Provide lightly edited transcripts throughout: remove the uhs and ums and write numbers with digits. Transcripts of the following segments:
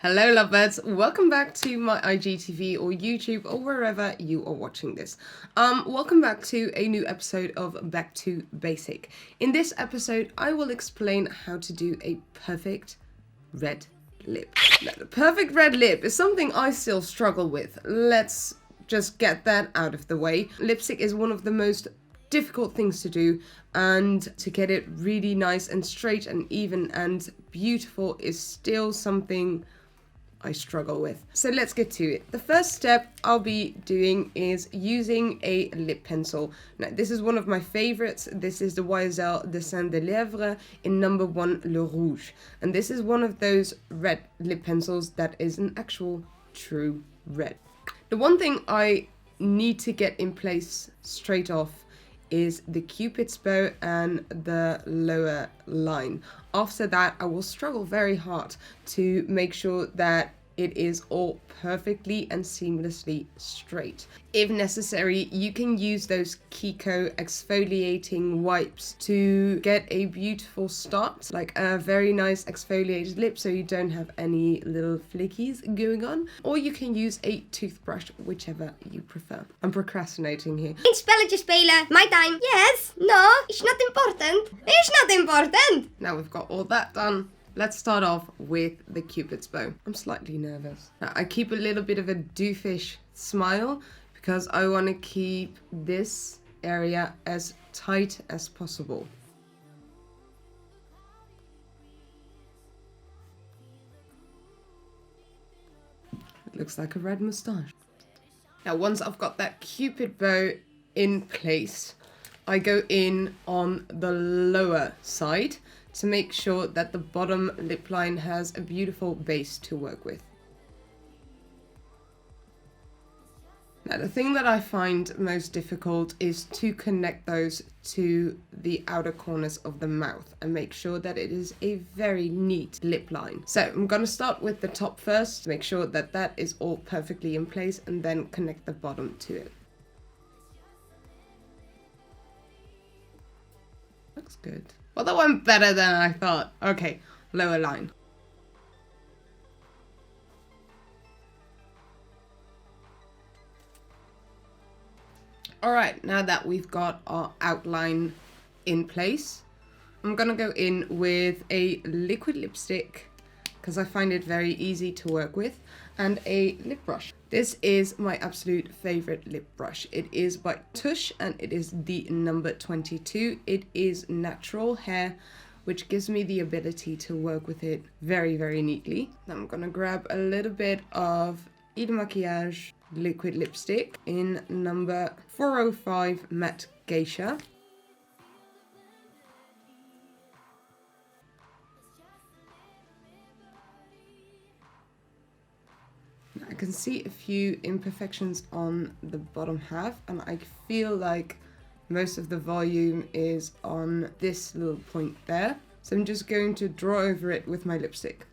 Hello lovebirds, welcome back to my IGTV or YouTube or wherever you are watching this. Welcome back to a new episode of Back to Basic. In this episode, I will explain how to do a perfect red lip. Now, the perfect red lip is something I still struggle with. Let's just get that out of the way. Lipstick is one of the most difficult things to do, and to get it really nice and straight and even and beautiful is still something I struggle with. So let's get to it. The first step I'll be doing is using a lip pencil. Now this is one of my favorites. This is the YSL Dessin de Levres in number 1 Le Rouge. And this is one of those red lip pencils that is an actual true red. The one thing I need to get in place straight off is the Cupid's bow and the lower line. After that, I will struggle very hard to make sure that it is all perfectly and seamlessly straight. If necessary, you can use those Kiko exfoliating wipes to get a beautiful start, like a very nice exfoliated lip so you don't have any little flickies going on. Or you can use a toothbrush, whichever you prefer. I'm procrastinating here. Een spelletje spelen. My time. Yes. No. It's not important. It's not important. Now we've got all that done. Let's start off with the Cupid's bow. I'm slightly nervous. Now, I keep a little bit of a doofish smile because I want to keep this area as tight as possible. It looks like a red moustache. Now, once I've got that Cupid bow in place, I go in on the lower side to make sure that the bottom lip line has a beautiful base to work with. Now, the thing that I find most difficult is to connect those to the outer corners of the mouth and make sure that it is a very neat lip line. So I'm gonna start with the top first, make sure that that is all perfectly in place, and then connect the bottom to it. Looks good. Well, that went better than I thought. Okay, lower line. Alright, now that we've got our outline in place, I'm gonna go in with a liquid lipstick because I find it very easy to work with, and a lip brush. This is my absolute favorite lip brush. It is by Tush and it is the number 22. It is natural hair, which gives me the ability to work with it very, very neatly. Now I'm gonna grab a little bit of Makiage liquid lipstick in number 405 Matte Geisha. I can see a few imperfections on the bottom half, and I feel like most of the volume is on this little point there. So I'm just going to draw over it with my lipstick.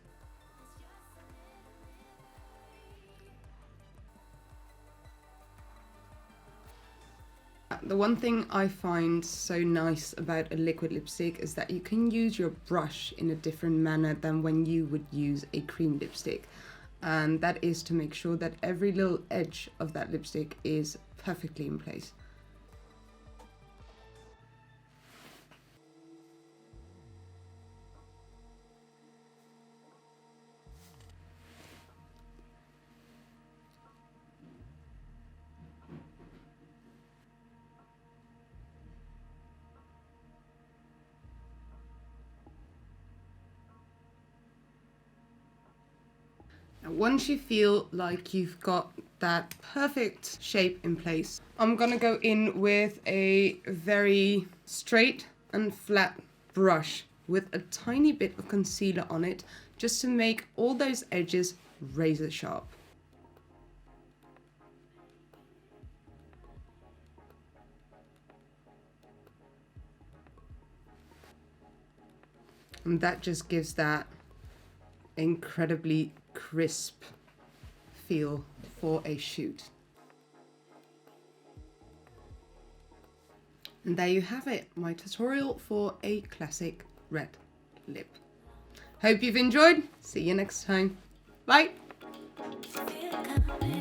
The one thing I find so nice about a liquid lipstick is that you can use your brush in a different manner than when you would use a cream lipstick. And that is to make sure that every little edge of that lipstick is perfectly in place. Now, once you feel like you've got that perfect shape in place, I'm gonna go in with a very straight and flat brush with a tiny bit of concealer on it, just to make all those edges razor sharp. And that just gives that incredibly crisp feel for a shoot. And there you have it, my tutorial for a classic red lip. Hope you've enjoyed. See you next time. Bye. Feel